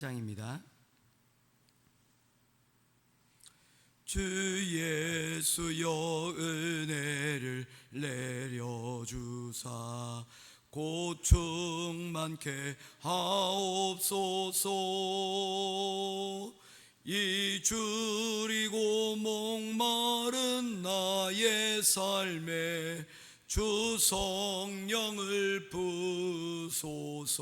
장입니다. 주 예수여 은혜를 내려주사 곧 충만케 하옵소서. 이 줄이고 목마른 나의 삶에 주 성령을 부소서.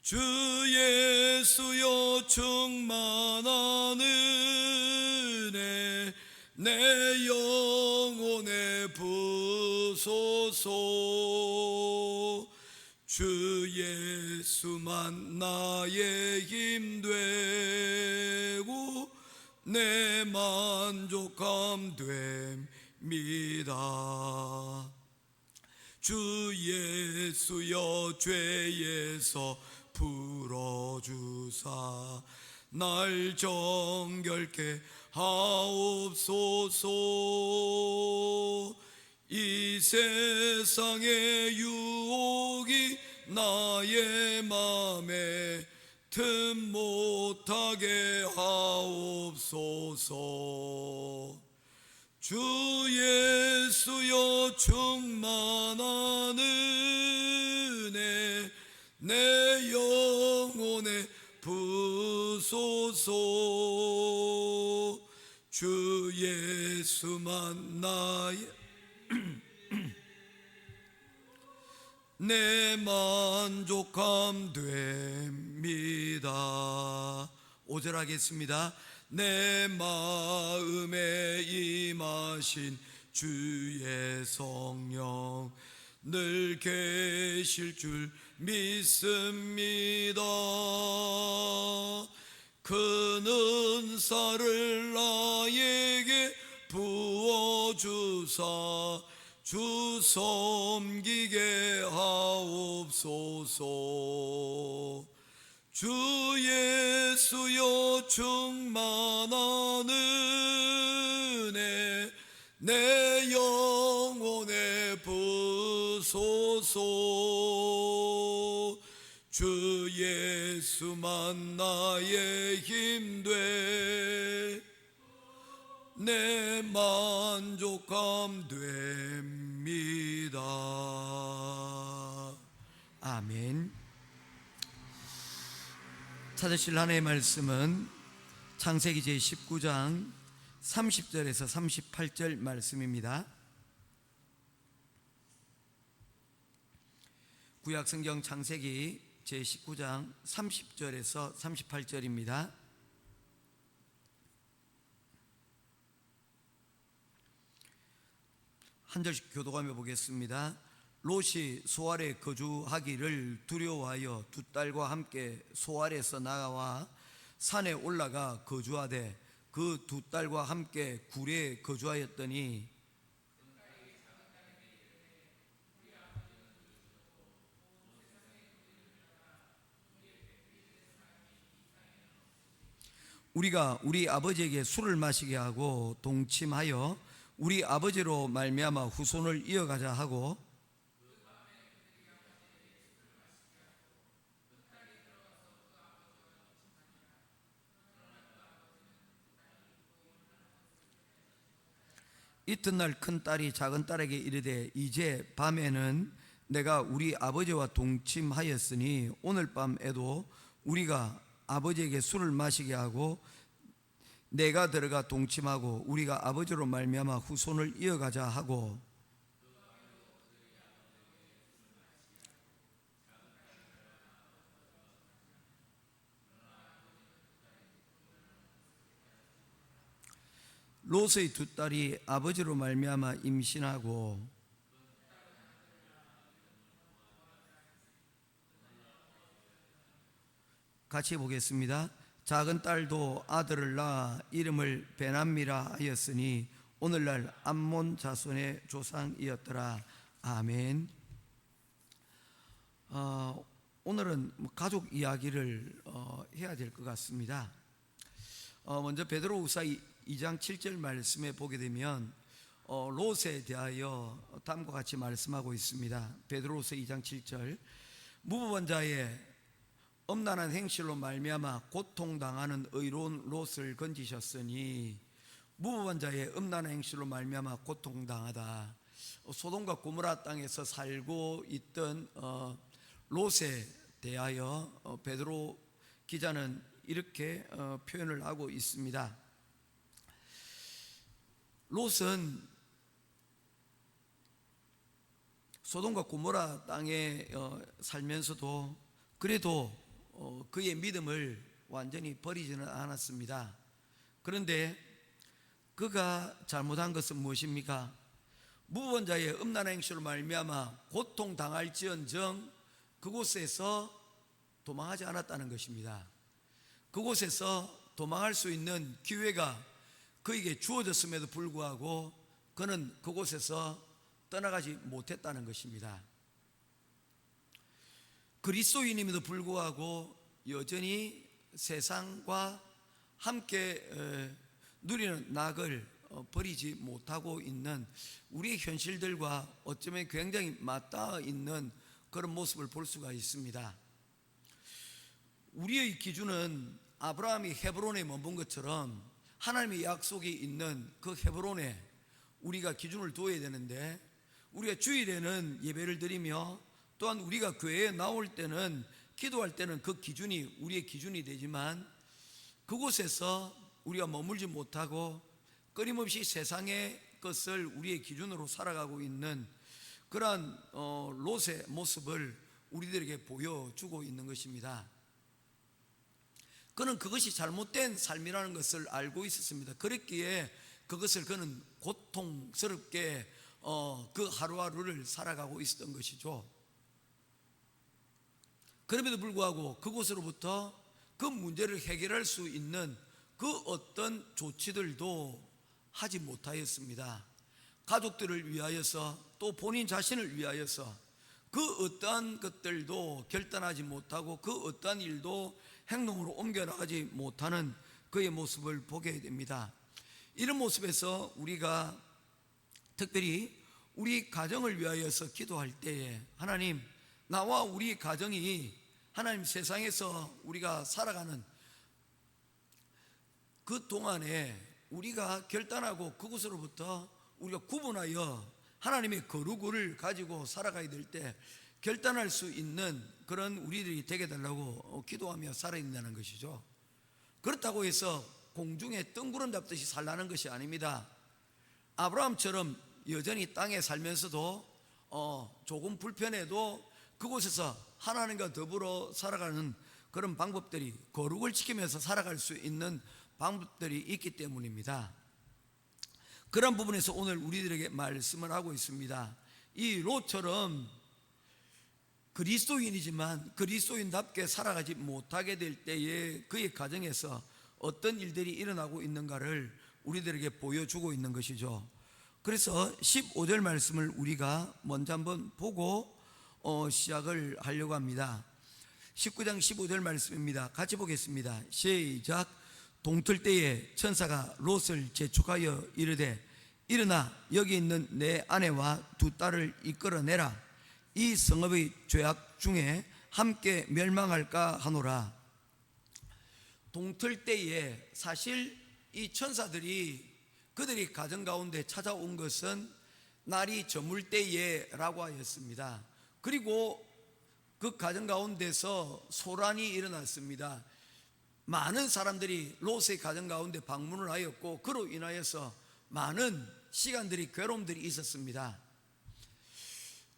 주 예수여 충만한 은혜 내 영혼에 부소서. 주 예수만 나의 힘 되고 내 만족함 됩니다. 주 예수여 죄에서 풀어주사 날 정결케 하옵소서. 이 세상의 유혹이 나의 맘에 틈 못하게 하옵소서. 주 예수여 충만한 은혜 내 영혼에 부소서. 주 예수만 나의 내 만족함 됩니다. 5절 하겠습니다. 내 마음에 임하신 주의 성령 늘 계실 줄 믿습니다. 큰 은사를 나에게 부어주사 주 섬기게 하옵소서. 주 예수여 충만한 은혜 내 영혼에 부소서. 주 예수만 나의 힘 돼 내 만족함 됩니다. 아멘. 찾으실 하나님의 말씀은 창세기 제19장 30절에서 38절 말씀입니다. 구약성경 창세기 제19장 30절에서 38절입니다. 한 절씩 교독하며 보겠습니다. 롯이 소알에 거주하기를 두려워하여 두 딸과 함께 소알에서 나와 산에 올라가 거주하되 그 두 딸과 함께 굴에 거주하였더니 우리가 우리 아버지에게 술을 마시게 하고 동침하여 우리 아버지로 말미암아 후손을 이어가자 하고 이튿날 큰 딸이 작은 딸에게 이르되 이제 밤에는 내가 우리 아버지와 동침하였으니 오늘 밤에도 우리가 아버지에게 술을 마시게 하고 내가 들어가 동침하고 우리가 아버지로 말미암아 후손을 이어가자 하고 롯의 두 딸이 아버지로 말미암아 임신하고 같이 보겠습니다. 작은 딸도 아들을 낳아 이름을 베남미라 하였으니 오늘날 암몬 자손의 조상이었더라. 아멘. 오늘은 가족 이야기를 해야 될 것 같습니다. 먼저 베드로후서 2장 7절 말씀에 보게 되면 롯에 대하여 다음과 같이 말씀하고 있습니다. 베드로후서 2장 7절 무부한 자의 엄란한 행실로 말미암아 고통당하는 의로운 롯을 건지셨으니 무법한 자의 음란한 행실로 말미암아 고통당하다. 소돔과 고모라 땅에서 살고 있던 롯에 대하여 베드로 기자는 이렇게 표현을 하고 있습니다. 롯은 소돔과 고모라 땅에 살면서도 그래도 그의 믿음을 완전히 버리지는 않았습니다. 그런데 그가 잘못한 것은 무엇입니까? 무법한 자의 음란한 행실로 말미암아 고통당할지언정 그곳에서 도망하지 않았다는 것입니다. 그곳에서 도망할 수 있는 기회가 그에게 주어졌음에도 불구하고 그는 그곳에서 떠나가지 못했다는 것입니다. 그리스도인임에도 불구하고 여전히 세상과 함께 누리는 낙을 버리지 못하고 있는 우리의 현실들과 어쩌면 굉장히 맞닿아 있는 그런 모습을 볼 수가 있습니다. 우리의 기준은 아브라함이 헤브론에 머문 것처럼 하나님의 약속이 있는 그 헤브론에 우리가 기준을 두어야 되는데, 우리가 주일에는 예배를 드리며 또한 우리가 교회에 나올 때는 기도할 때는 그 기준이 우리의 기준이 되지만, 그곳에서 우리가 머물지 못하고 끊임없이 세상의 것을 우리의 기준으로 살아가고 있는 그러한 롯의 모습을 우리들에게 보여주고 있는 것입니다. 그는 그것이 잘못된 삶이라는 것을 알고 있었습니다. 그랬기에 그것을 그는 고통스럽게 그 하루하루를 살아가고 있었던 것이죠. 그럼에도 불구하고 그곳으로부터 그 문제를 해결할 수 있는 그 어떤 조치들도 하지 못하였습니다. 가족들을 위하여서 또 본인 자신을 위하여서 그 어떠한 것들도 결단하지 못하고 그 어떠한 일도 행동으로 옮겨나가지 못하는 그의 모습을 보게 됩니다. 이런 모습에서 우리가 특별히 우리 가정을 위하여서 기도할 때에 하나님, 나와 우리 가정이 하나님 세상에서 우리가 살아가는 그 동안에 우리가 결단하고 그곳으로부터 우리가 구분하여 하나님의 거룩을 가지고 살아가야 될 때 결단할 수 있는 그런 우리들이 되게 달라고 기도하며 살아야 된다는 것이죠. 그렇다고 해서 공중에 뜬구름 잡듯이 살라는 것이 아닙니다. 아브라함처럼 여전히 땅에 살면서도 조금 불편해도 그곳에서 하나님과 더불어 살아가는 그런 방법들이, 거룩을 지키면서 살아갈 수 있는 방법들이 있기 때문입니다. 그런 부분에서 오늘 우리들에게 말씀을 하고 있습니다. 이 롯처럼 그리스도인이지만 그리스도인답게 살아가지 못하게 될 때에 그의 가정에서 어떤 일들이 일어나고 있는가를 우리들에게 보여주고 있는 것이죠. 그래서 15절 말씀을 우리가 먼저 한번 보고 시작을 하려고 합니다. 19장 15절 말씀입니다. 같이 보겠습니다. 시작. 동틀 때에 천사가 롯을 재촉하여 이르되 일어나 여기 있는 내 아내와 두 딸을 이끌어내라. 이 성읍의 죄악 중에 함께 멸망할까 하노라. 동틀 때에 사실 이 천사들이 그들이 가정 가운데 찾아온 것은 날이 저물 때에 라고 하였습니다. 그리고 그 가정 가운데서 소란이 일어났습니다. 많은 사람들이 롯의 가정 가운데 방문을 하였고 그로 인하여서 많은 시간들이 괴로움들이 있었습니다.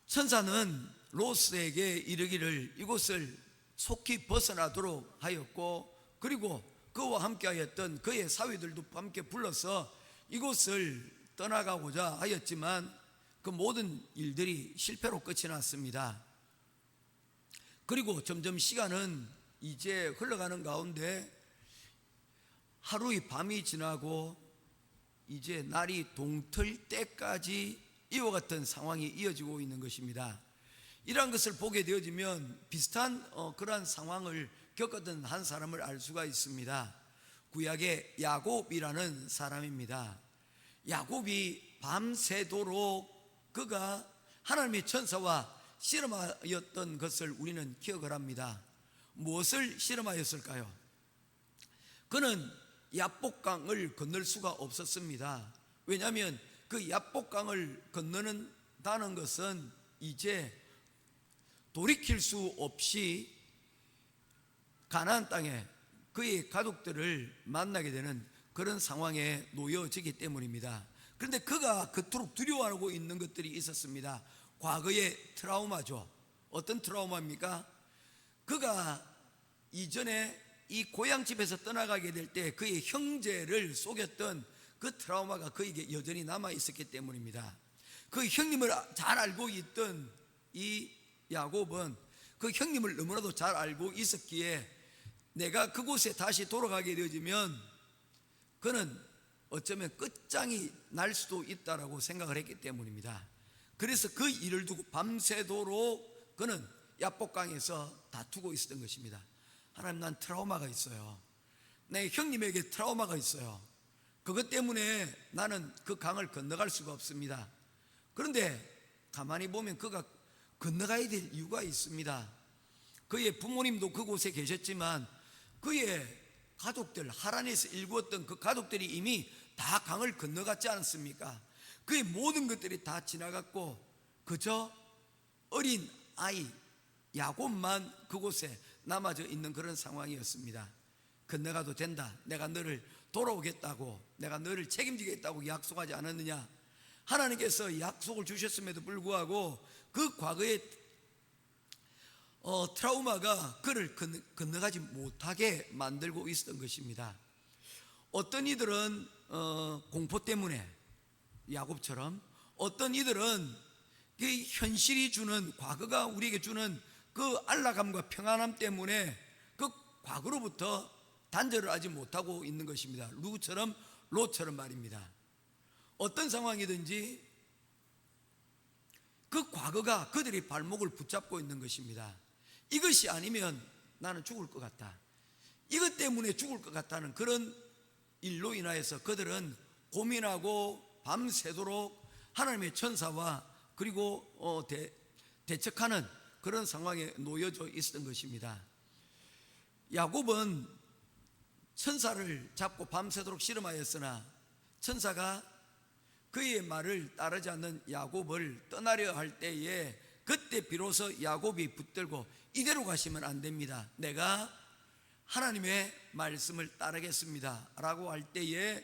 천사는 롯에게 이르기를 이곳을 속히 벗어나도록 하였고, 그리고 그와 함께 하였던 그의 사위들도 함께 불러서 이곳을 떠나가고자 하였지만 그 모든 일들이 실패로 끝이 났습니다. 그리고 점점 시간은 이제 흘러가는 가운데 하루의 밤이 지나고 이제 날이 동틀 때까지 이와 같은 상황이 이어지고 있는 것입니다. 이러한 것을 보게 되어지면 비슷한 그러한 상황을 겪었던 한 사람을 알 수가 있습니다. 구약의 야곱이라는 사람입니다. 야곱이 밤새도록 그가 하나님의 천사와 씨름하였던 것을 우리는 기억을 합니다. 무엇을 실험하였을까요? 그는 야복강을 건널 수가 없었습니다. 왜냐하면 그 야복강을 건너는다는 것은 이제 돌이킬 수 없이 가나안 땅에 그의 가족들을 만나게 되는 그런 상황에 놓여지기 때문입니다. 그런데 그가 그토록 두려워하고 있는 것들이 있었습니다. 과거의 트라우마죠. 어떤 트라우마입니까? 그가 이전에 이 고향 집에서 떠나가게 될 때 그의 형제를 속였던 그 트라우마가 그에게 여전히 남아 있었기 때문입니다. 그 형님을 잘 알고 있던 이 야곱은 그 형님을 너무나도 잘 알고 있었기에 내가 그곳에 다시 돌아가게 되어지면 그는 어쩌면 끝장이 날 수도 있다라고 생각을 했기 때문입니다. 그래서 그 일을 두고 밤새도록 그는 야복강에서 다투고 있었던 것입니다. 하나님, 난 트라우마가 있어요. 내 형님에게 트라우마가 있어요. 그것 때문에 나는 그 강을 건너갈 수가 없습니다. 그런데 가만히 보면 그가 건너가야 될 이유가 있습니다. 그의 부모님도 그곳에 계셨지만 그의 가족들, 하란에서 일구었던 그 가족들이 이미 다 강을 건너갔지 않습니까? 그의 모든 것들이 다 지나갔고 그저 어린 아이 야곱만 그곳에 남아져 있는 그런 상황이었습니다. 건너가도 된다, 내가 너를 돌아오겠다고, 내가 너를 책임지겠다고 약속하지 않았느냐? 하나님께서 약속을 주셨음에도 불구하고 그 과거의 트라우마가 그를 건너가지 못하게 만들고 있었던 것입니다. 어떤 이들은 공포 때문에 야곱처럼, 어떤 이들은 그 현실이 주는, 과거가 우리에게 주는 그 안락함과 평안함 때문에 그 과거로부터 단절을 하지 못하고 있는 것입니다. 누구처럼? 롯처럼 말입니다. 어떤 상황이든지 그 과거가 그들의 발목을 붙잡고 있는 것입니다. 이것이 아니면 나는 죽을 것 같다, 이것 때문에 죽을 것 같다는 그런 일로 인하여서 그들은 고민하고 밤새도록 하나님의 천사와 그리고 대척하는 그런 상황에 놓여져 있었던 것입니다. 야곱은 천사를 잡고 밤새도록 실험하였으나 천사가 그의 말을 따르지 않는 야곱을 떠나려 할 때에 그때 비로소 야곱이 붙들고 이대로 가시면 안 됩니다, 내가 하나님의 말씀을 따르겠습니다 라고 할 때에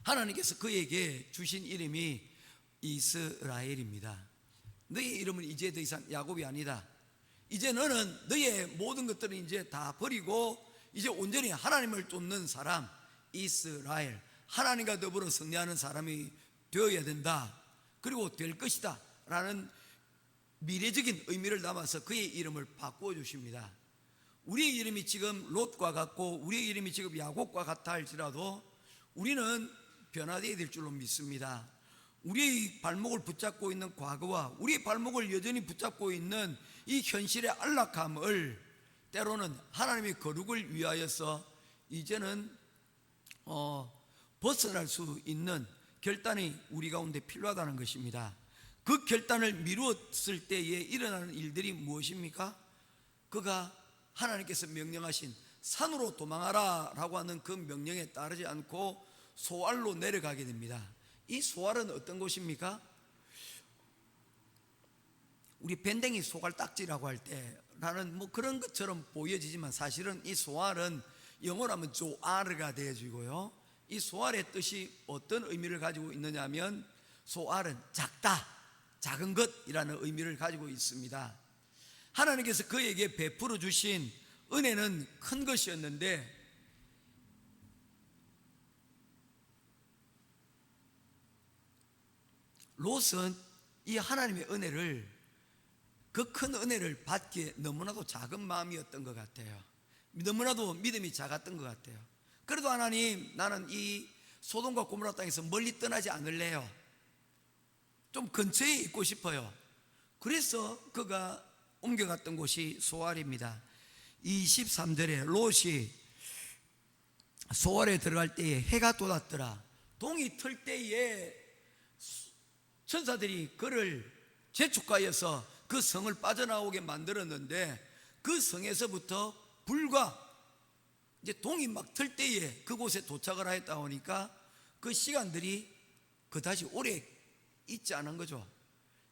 하나님께서 그에게 주신 이름이 이스라엘입니다. 너의 이름은 이제 더 이상 야곱이 아니다. 이제 너는 너의 모든 것들은 이제 다 버리고 이제 온전히 하나님을 쫓는 사람, 이스라엘, 하나님과 더불어 승리하는 사람이 되어야 된다, 그리고 될 것이다 라는 미래적인 의미를 담아서 그의 이름을 바꾸어 주십니다. 우리의 이름이 지금 롯과 같고 우리의 이름이 지금 야곱과 같아 할지라도 우리는 변화되어야 될 줄로 믿습니다. 우리의 발목을 붙잡고 있는 과거와 우리의 발목을 여전히 붙잡고 있는 이 현실의 안락함을 때로는 하나님의 거룩을 위하여서 이제는 벗어날 수 있는 결단이 우리 가운데 필요하다는 것입니다. 그 결단을 미루었을 때에 일어나는 일들이 무엇입니까? 그가 하나님께서 명령하신 산으로 도망하라 라고 하는 그 명령에 따르지 않고 소알로 내려가게 됩니다. 이 소알은 어떤 곳입니까? 우리 밴댕이 소갈 딱지라고 할 때라는 뭐 그런 것처럼 보여지지만 사실은 이 소알은 영어로 하면 조아르가 되어지고요, 이 소알의 뜻이 어떤 의미를 가지고 있느냐 하면 소알은 작다, 작은 것이라는 의미를 가지고 있습니다. 하나님께서 그에게 베풀어 주신 은혜는 큰 것이었는데 롯은 이 하나님의 은혜를, 그 큰 은혜를 받기에 너무나도 작은 마음이었던 것 같아요. 너무나도 믿음이 작았던 것 같아요. 그래도 하나님, 나는 이 소돔과 고모라 땅에서 멀리 떠나지 않을래요. 좀 근처에 있고 싶어요. 그래서 그가 옮겨갔던 곳이 소알입니다. 23절에 롯이 소알에 들어갈 때에 해가 돋았더라. 동이 틀 때에 천사들이 그를 재촉하여서 그 성을 빠져나오게 만들었는데 그 성에서부터 불과 이제 동이 막 틀 때에 그곳에 도착을 하였다 보니까 그 시간들이 그다지 오래 있지 않은 거죠.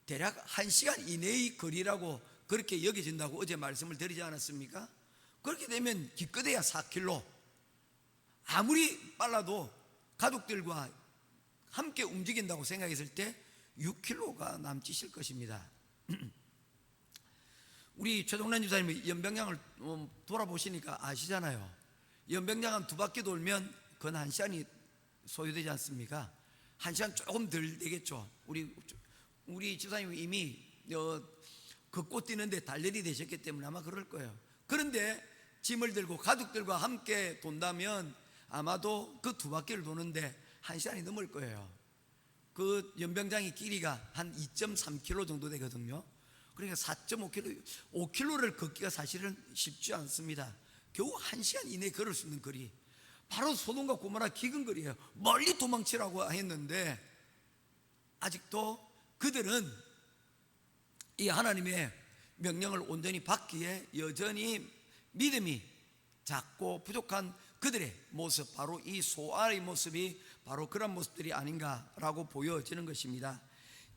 대략 1시간 이내의 거리라고 그렇게 여겨진다고 어제 말씀을 드리지 않았습니까? 그렇게 되면 기껏해야 4km, 아무리 빨라도 가족들과 함께 움직인다고 생각했을 때 6km가 남짓일 것입니다. 우리 최동란 집사님이 연병장을 돌아보시니까 아시잖아요. 연병장 한 2바퀴 돌면 그건 1시간이 소요되지 않습니까? 1시간 조금 덜 되겠죠. 우리 집사님이 이미 걷고 뛰는데 단련이 되셨기 때문에 아마 그럴 거예요. 그런데 짐을 들고 가족들과 함께 돈다면 아마도 그 2바퀴를 도는데 1시간이 넘을 거예요. 그 연병장의 길이가 한 2.3km 정도 되거든요. 그러니까 4.5km, 5km를 걷기가 사실은 쉽지 않습니다. 겨우 1시간 이내에 걸을 수 있는 거리, 바로 소돔과 고모라 기근거리예요. 멀리 도망치라고 했는데 아직도 그들은 이 하나님의 명령을 온전히 받기에 여전히 믿음이 작고 부족한 그들의 모습, 바로 이 소알의 모습이 바로 그런 모습들이 아닌가라고 보여지는 것입니다.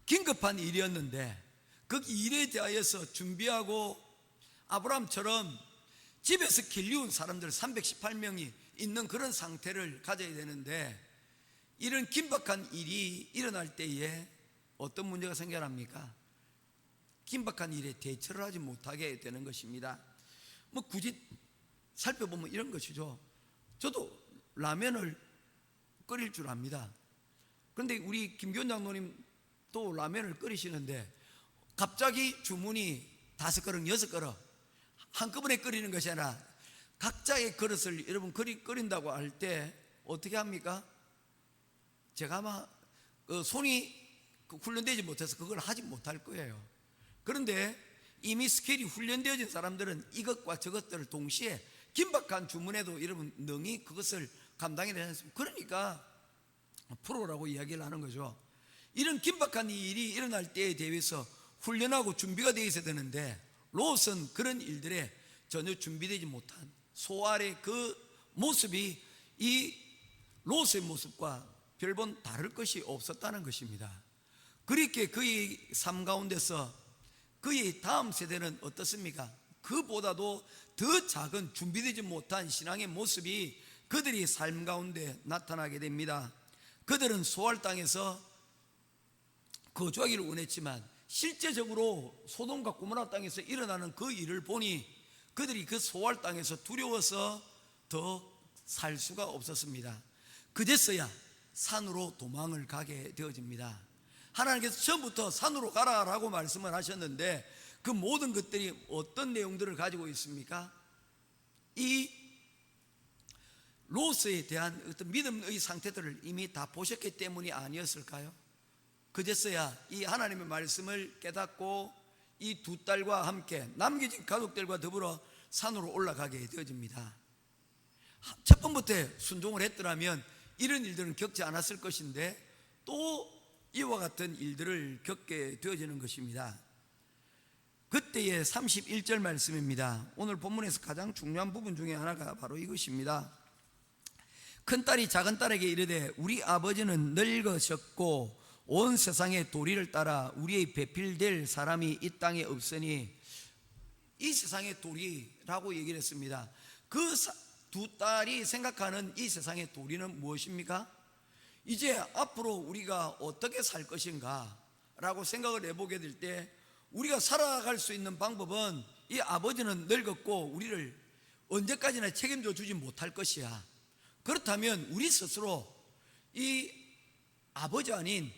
긴급한 일이었는데 그 일에 대하여서 준비하고 아브라함처럼 집에서 길리운 사람들 318명이 있는 그런 상태를 가져야 되는데, 이런 긴박한 일이 일어날 때에 어떤 문제가 생겨납니까? 긴박한 일에 대처를 하지 못하게 되는 것입니다. 뭐 굳이 살펴보면 이런 것이죠. 저도 라면을 끓일 줄 압니다. 그런데 우리 김기현 장로님도 라면을 끓이시는데 갑자기 주문이 5그릇, 6그릇 한꺼번에 끓이는 것이 아니라 각자의 그릇을 여러분 끓인다고 할 때 어떻게 합니까? 제가 아마 손이 훈련되지 못해서 그걸 하지 못할 거예요. 그런데 이미 스킬이 훈련되어진 사람들은 이것과 저것들을 동시에 긴박한 주문에도 여러분 능히 그것을 감당해야 되지 않습니까? 그러니까 프로라고 이야기를 하는 거죠. 이런 긴박한 일이 일어날 때에 대해서 훈련하고 준비가 되어 있어야 되는데 롯은 그런 일들에 전혀 준비되지 못한 소알의 그 모습이 이 롯의 모습과 별반 다를 것이 없었다는 것입니다. 그렇게 그의 삶 가운데서 그의 다음 세대는 어떻습니까? 그보다도 더 작은 준비되지 못한 신앙의 모습이 그들이 삶 가운데 나타나게 됩니다. 그들은 소알 땅에서 거주하기를 원했지만 실제적으로 소돔과 고모라 땅에서 일어나는 그 일을 보니 그들이 그 소알 땅에서 두려워서 더 살 수가 없었습니다. 그제서야 산으로 도망을 가게 되어집니다. 하나님께서 처음부터 산으로 가라라고 말씀을 하셨는데 그 모든 것들이 어떤 내용들을 가지고 있습니까? 이 롯에 대한 어떤 믿음의 상태들을 이미 다 보셨기 때문이 아니었을까요? 그제서야 이 하나님의 말씀을 깨닫고 이 2딸과 함께 남겨진 가족들과 더불어 산으로 올라가게 되어집니다. 첫 번부터 순종을 했더라면 이런 일들은 겪지 않았을 것인데 또 이와 같은 일들을 겪게 되어지는 것입니다. 그때의 31절 말씀입니다. 오늘 본문에서 가장 중요한 부분 중에 하나가 바로 이것입니다. 큰딸이 작은딸에게 이르되 우리 아버지는 늙으셨고 온 세상의 도리를 따라 우리의 배필될 사람이 이 땅에 없으니, 이 세상의 도리라고 얘기를 했습니다. 그 2딸이 생각하는 이 세상의 도리는 무엇입니까? 이제 앞으로 우리가 어떻게 살 것인가 라고 생각을 해보게 될 때 우리가 살아갈 수 있는 방법은 이 아버지는 늙었고 우리를 언제까지나 책임져 주지 못할 것이야. 그렇다면 우리 스스로 이 아버지 아닌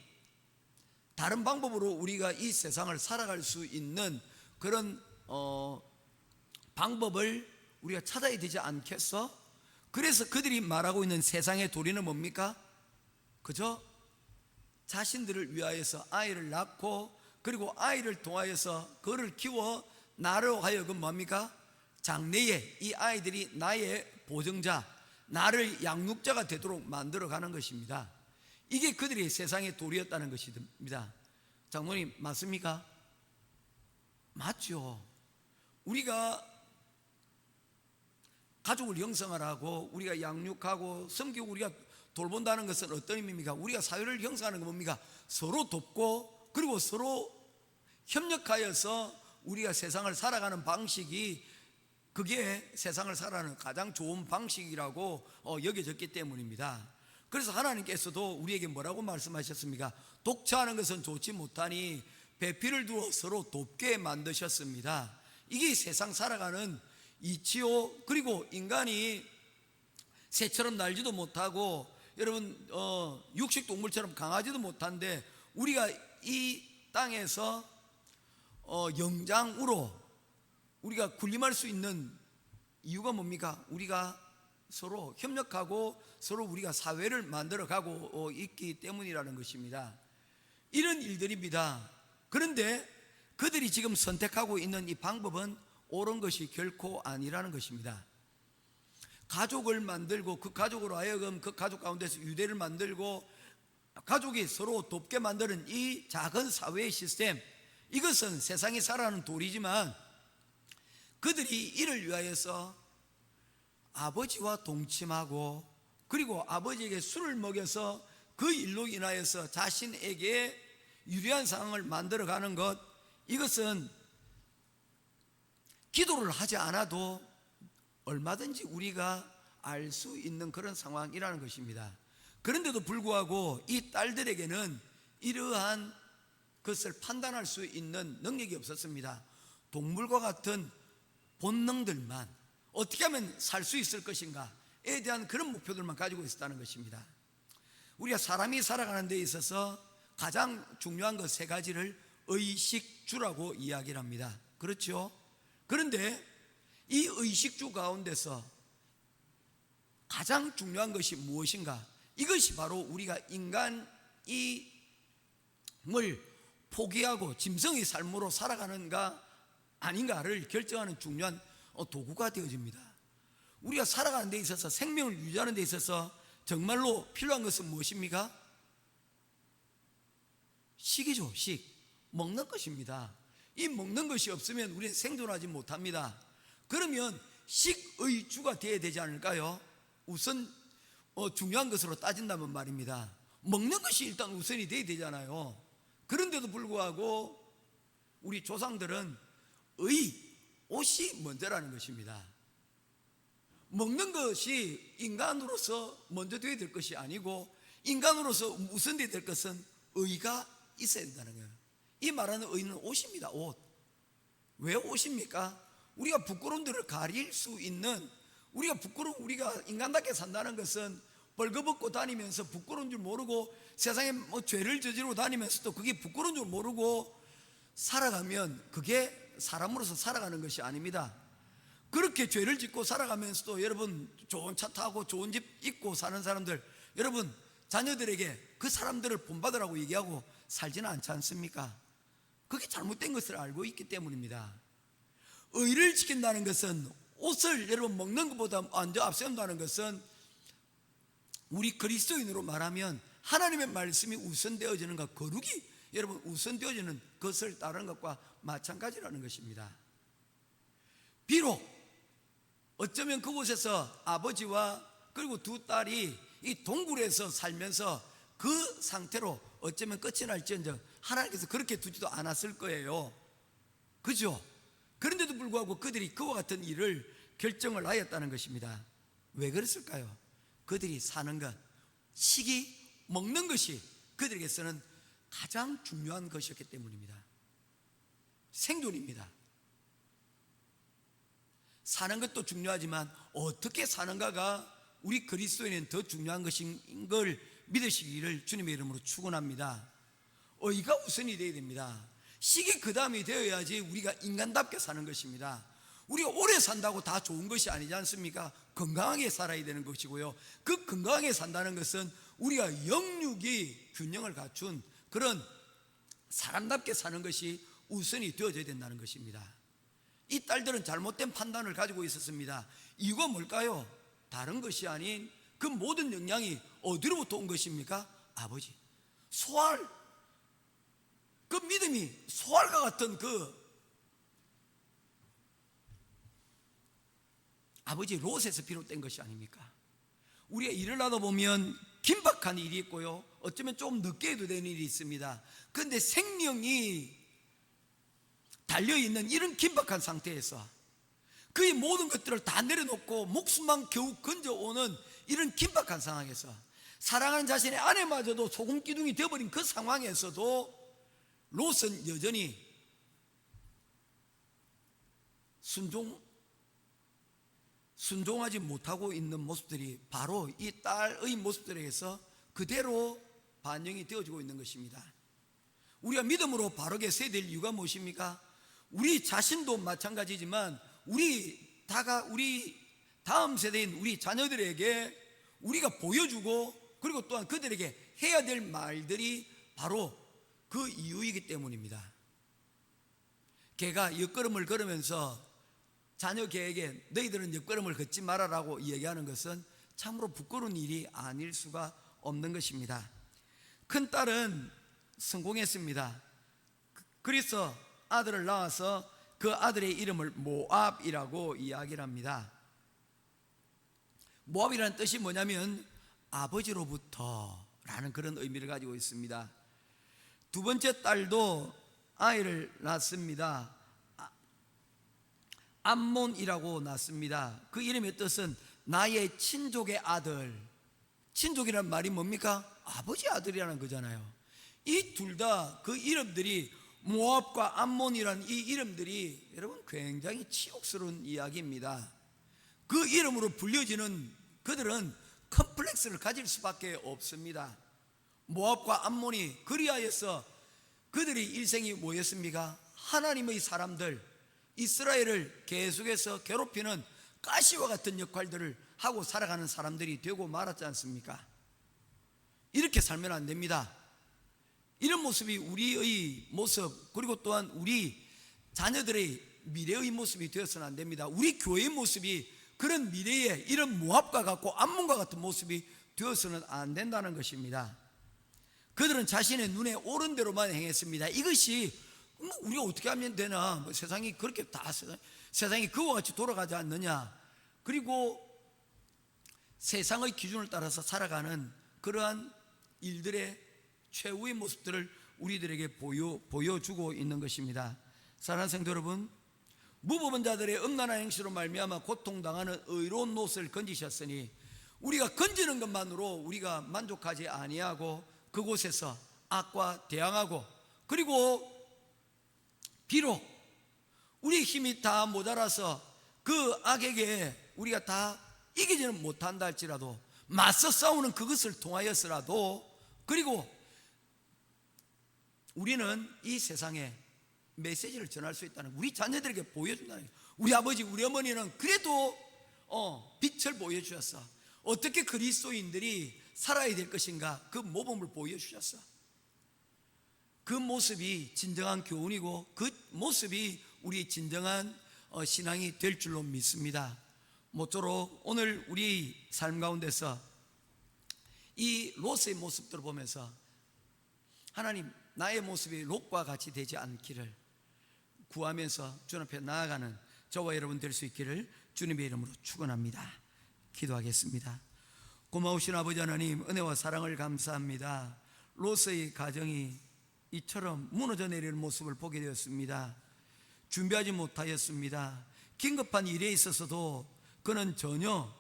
다른 방법으로 우리가 이 세상을 살아갈 수 있는 그런 방법을 우리가 찾아야 되지 않겠어? 그래서 그들이 말하고 있는 세상의 도리는 뭡니까? 그저 자신들을 위하여서 아이를 낳고 그리고 아이를 통하여서 그를 키워 나로 하여금 뭡니까? 장래에 이 아이들이 나의 보증자, 나를 양육자가 되도록 만들어가는 것입니다. 이게 그들이 세상의 도리였다는 것입니다. 장모님 맞습니까? 맞죠. 우리가 가족을 형성하라고 우리가 양육하고 섬기고 우리가 돌본다는 것은 어떤 의미입니까? 우리가 사회를 형성하는 건 뭡니까? 서로 돕고 그리고 서로 협력하여서 우리가 세상을 살아가는 방식이, 그게 세상을 살아가는 가장 좋은 방식이라고 여겨졌기 때문입니다. 그래서 하나님께서도 우리에게 뭐라고 말씀하셨습니까? 독차하는 것은 좋지 못하니 배필을 두어 서로 돕게 만드셨습니다. 이게 세상 살아가는 이치요. 그리고 인간이 새처럼 날지도 못하고 여러분 육식동물처럼 강하지도 못한데 우리가 이 땅에서 영장으로 우리가 군림할 수 있는 이유가 뭡니까? 우리가 서로 협력하고 서로 우리가 사회를 만들어가고 있기 때문이라는 것입니다. 이런 일들입니다. 그런데 그들이 지금 선택하고 있는 이 방법은 옳은 것이 결코 아니라는 것입니다. 가족을 만들고 그 가족으로 하여금 그 가족 가운데서 유대를 만들고 가족이 서로 돕게 만드는 이 작은 사회의 시스템, 이것은 세상이 살아가는 도리지만 그들이 이를 위하여서 아버지와 동침하고 그리고 아버지에게 술을 먹여서 그 일로 인하여서 자신에게 유리한 상황을 만들어가는 것, 이것은 기도를 하지 않아도 얼마든지 우리가 알 수 있는 그런 상황이라는 것입니다. 그런데도 불구하고 이 딸들에게는 이러한 것을 판단할 수 있는 능력이 없었습니다. 동물과 같은 본능들만, 어떻게 하면 살 수 있을 것인가에 대한 그런 목표들만 가지고 있었다는 것입니다. 우리가 사람이 살아가는 데 있어서 가장 중요한 것 세 가지를 의식주라고 이야기를 합니다. 그렇죠? 그런데 이 의식주 가운데서 가장 중요한 것이 무엇인가? 이것이 바로 우리가 인간임을 포기하고 짐승의 삶으로 살아가는가 아닌가를 결정하는 중요한 도구가 되어집니다. 우리가 살아가는 데 있어서, 생명을 유지하는 데 있어서 정말로 필요한 것은 무엇입니까? 식이죠. 식, 먹는 것입니다. 이 먹는 것이 없으면 우리는 생존하지 못합니다. 그러면 식의 주가 되어야 되지 않을까요? 우선 중요한 것으로 따진다면 말입니다. 먹는 것이 일단 우선이 되어야 되잖아요. 그런데도 불구하고 우리 조상들은 옷이 먼저라는 것입니다. 먹는 것이 인간으로서 먼저 되어야 될 것이 아니고 인간으로서 우선되어야 될 것은 의가 있어야 된다는 거예요. 이 말하는 의는 옷입니다. 옷. 왜 옷입니까? 우리가 부끄러움들을 가릴 수 있는, 우리가 인간답게 산다는 것은 벌거벗고 다니면서 부끄러운 줄 모르고 세상에 죄를 저지르고 다니면서도 그게 부끄러운 줄 모르고 살아가면 그게 사람으로서 살아가는 것이 아닙니다. 그렇게 죄를 짓고 살아가면서도 여러분 좋은 차 타고 좋은 집 있고 사는 사람들, 여러분 자녀들에게 그 사람들을 본받으라고 얘기하고 살지는 않지 않습니까? 그게 잘못된 것을 알고 있기 때문입니다. 의를 지킨다는 것은, 옷을 여러분 먹는 것보다 먼저 앞세운다는 것은 우리 그리스도인으로 말하면 하나님의 말씀이 우선되어지는 것, 거룩이 여러분 우선되어지는 것을 따르는 것과 마찬가지라는 것입니다. 비록 어쩌면 그곳에서 아버지와 그리고 두 딸이 이 동굴에서 살면서 그 상태로 어쩌면 끝이 날지언정 하나님께서 그렇게 두지도 않았을 거예요. 그죠? 그런데도 불구하고 그들이 그와 같은 일을 결정을 하였다는 것입니다. 왜 그랬을까요? 그들이 사는 것, 식이, 먹는 것이 그들에게서는 가장 중요한 것이었기 때문입니다. 생존입니다. 사는 것도 중요하지만 어떻게 사는가가 우리 그리스도인은 더 중요한 것인 걸 믿으시기를 주님의 이름으로 축원합니다. 의가 우선이 되어야 됩니다. 식이 그 다음이 되어야지 우리가 인간답게 사는 것입니다. 우리가 오래 산다고 다 좋은 것이 아니지 않습니까? 건강하게 살아야 되는 것이고요. 그 건강하게 산다는 것은 우리가 영육이 균형을 갖춘 그런 사람답게 사는 것이 우선이 되어져야 된다는 것입니다. 이 딸들은 잘못된 판단을 가지고 있었습니다. 이유가 뭘까요? 다른 것이 아닌 그 모든 영향이 어디로부터 온 것입니까? 아버지, 소알, 그 믿음이 소알과 같은 그 아버지 롯에서 비롯된 것이 아닙니까? 우리가 일을 하다 보면 긴박한 일이 있고요, 어쩌면 좀 늦게 해도 되는 일이 있습니다. 그런데 생명이 달려있는 이런 긴박한 상태에서 그의 모든 것들을 다 내려놓고 목숨만 겨우 건져오는 이런 긴박한 상황에서 사랑하는 자신의 아내마저도 소금 기둥이 되어버린 그 상황에서도 롯은 여전히 순종하지 못하고 있는 모습들이 바로 이 딸의 모습들에게서 그대로 반영이 되어지고 있는 것입니다. 우리가 믿음으로 바르게 서야 될 이유가 무엇입니까? 우리 자신도 마찬가지지만 우리 다음 세대인 우리 자녀들에게 우리가 보여주고 그리고 또한 그들에게 해야 될 말들이 바로 그 이유이기 때문입니다. 개가 옆걸음을 걸으면서 자녀 개에게 너희들은 옆걸음을 걷지 말아라고 얘기하는 것은 참으로 부끄러운 일이 아닐 수가 없는 것입니다. 큰 딸은 성공했습니다. 그래서 아들을 낳아서 그 아들의 이름을 모압이라고 이야기를 합니다. 모압이라는 뜻이 뭐냐면 아버지로부터 라는 그런 의미를 가지고 있습니다. 두 번째 딸도 아이를 낳습니다. 암몬이라고 낳습니다. 그 이름의 뜻은 나의 친족의 아들. 친족이란 말이 뭡니까? 아버지 아들이라는 거잖아요. 이 둘 다 그 이름들이 모압과 암몬이라는 이 이름들이 여러분 굉장히 치욕스러운 이야기입니다. 그 이름으로 불려지는 그들은 컴플렉스를 가질 수밖에 없습니다. 모압과 암몬이 그리하여서 그들의 일생이 뭐였습니까? 하나님의 사람들, 이스라엘을 계속해서 괴롭히는 가시와 같은 역할들을 하고 살아가는 사람들이 되고 말았지 않습니까? 이렇게 살면 안 됩니다. 이런 모습이 우리의 모습, 그리고 또한 우리 자녀들의 미래의 모습이 되어서는 안 됩니다. 우리 교회의 모습이 그런 미래의 이런 모압과 같고 암몬과 같은 모습이 되어서는 안 된다는 것입니다. 그들은 자신의 눈에 오른 대로만 행했습니다. 이것이 우리가 어떻게 하면 되나, 세상이 그렇게 세상이 그와 같이 돌아가지 않느냐, 그리고 세상의 기준을 따라서 살아가는 그러한 일들의 최후의 모습들을 우리들에게 보여주고 있는 것입니다. 사랑하는 성도 여러분, 무법한 자들의 음란한 행실로 말미암아 고통당하는 의로운 롯을 건지셨으니 우리가 건지는 것만으로 우리가 만족하지 아니하고 그곳에서 악과 대항하고, 그리고 비록 우리 힘이 다 모자라서 그 악에게 우리가 다 이기지는 못한다 할지라도 맞서 싸우는 그것을 통하여서라도, 그리고 우리는 이 세상에 메시지를 전할 수 있다는, 우리 자녀들에게 보여준다는, 우리 아버지 우리 어머니는 그래도 빛을 보여주셨어. 어떻게 그리스도인들이 살아야 될 것인가, 그 모범을 보여주셨어. 그 모습이 진정한 교훈이고 그 모습이 우리 진정한 신앙이 될 줄로 믿습니다. 모쪼록 오늘 우리 삶 가운데서 이 롯의 모습들을 보면서 하나님, 나의 모습이 롯과 같이 되지 않기를 구하면서 주님 앞에 나아가는 저와 여러분 될 수 있기를 주님의 이름으로 축원합니다. 기도하겠습니다. 고마우신 아버지 하나님, 은혜와 사랑을 감사합니다. 롯의 가정이 이처럼 무너져 내리는 모습을 보게 되었습니다. 준비하지 못하였습니다. 긴급한 일에 있어서도 그는 전혀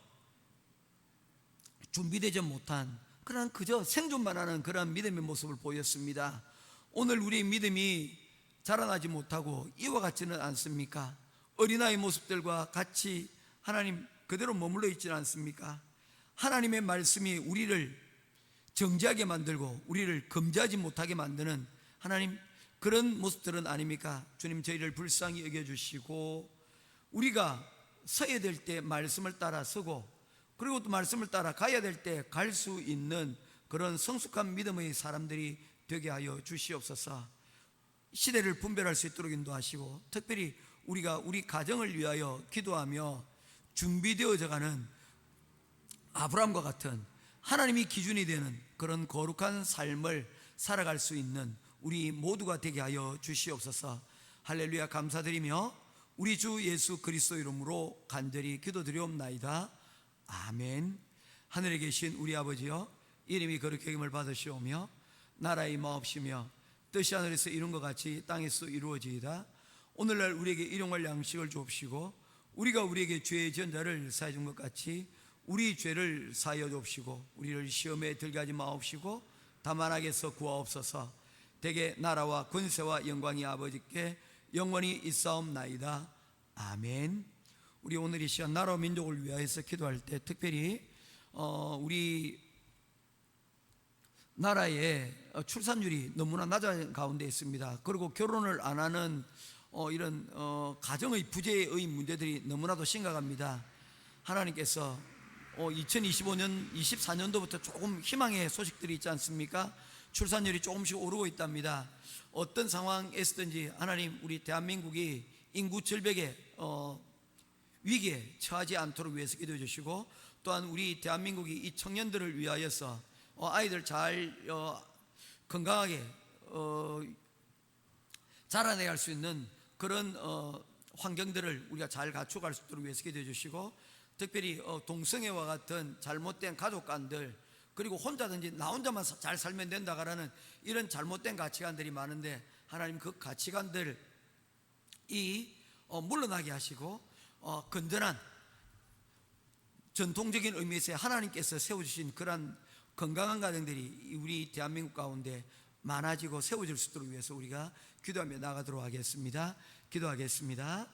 준비되지 못한, 그런 그저 생존만 하는 그런 믿음의 모습을 보였습니다. 오늘 우리의 믿음이 자라나지 못하고 이와 같지는 않습니까? 어린아이 모습들과 같이 하나님 그대로 머물러 있지는 않습니까? 하나님의 말씀이 우리를 정지하게 만들고 우리를 금지하지 못하게 만드는 하나님, 그런 모습들은 아닙니까? 주님, 저희를 불쌍히 여겨주시고 우리가 서야 될 때 말씀을 따라 서고, 그리고 또 말씀을 따라 가야 될 때 갈 수 있는 그런 성숙한 믿음의 사람들이 되게 하여 주시옵소서. 시대를 분별할 수 있도록 인도하시고, 특별히 우리가 우리 가정을 위하여 기도하며 준비되어져가는 아브라함과 같은 하나님이 기준이 되는 그런 거룩한 삶을 살아갈 수 있는 우리 모두가 되게 하여 주시옵소서. 할렐루야. 감사드리며 우리 주 예수 그리스도 이름으로 간절히 기도드리옵나이다. 아멘. 하늘에 계신 우리 아버지여, 이름이 거룩히 여김을 받으시오며 나라의 마옵시며 뜻이 하늘에서 이룬 것 같이 땅에서 이루어지이다. 오늘날 우리에게 일용할 양식을 주옵시고 우리가 우리에게 죄의 지은 자를 사해 준 것 같이 우리 죄를 사하여 주옵시고 우리를 시험에 들게 하지 마옵시고 다만 악에서 구하옵소서. 대개 나라와 권세와 영광이 아버지께 영원히 있사옵나이다. 아멘. 우리 오늘 이 시간 나라와 민족을 위하여서 기도할 때 특별히 우리 나라의 출산율이 너무나 낮은 가운데 있습니다. 그리고 결혼을 안 하는 이런 가정의 부재의 문제들이 너무나도 심각합니다. 하나님께서 2025년 24년도부터 조금 희망의 소식들이 있지 않습니까? 출산율이 조금씩 오르고 있답니다. 어떤 상황에서든지 하나님 우리 대한민국이 인구 절벽의 위기에 처하지 않도록 위해서 기도해 주시고, 또한 우리 대한민국이 이 청년들을 위하여서 아이들 잘 건강하게 자라나게 할 수 있는 그런 환경들을 우리가 잘 갖춰갈 수 있도록 위해서 기도해 주시고, 특별히 동성애와 같은 잘못된 가족관들, 그리고 혼자든지 나 혼자만 잘 살면 된다라는 이런 잘못된 가치관들이 많은데 하나님 그 가치관들이 물러나게 하시고 건전한 전통적인 의미에서 하나님께서 세워주신 그런 건강한 가정들이 우리 대한민국 가운데 많아지고 세워질 수 있도록 위해서 우리가 기도하며 나가도록 하겠습니다. 기도하겠습니다.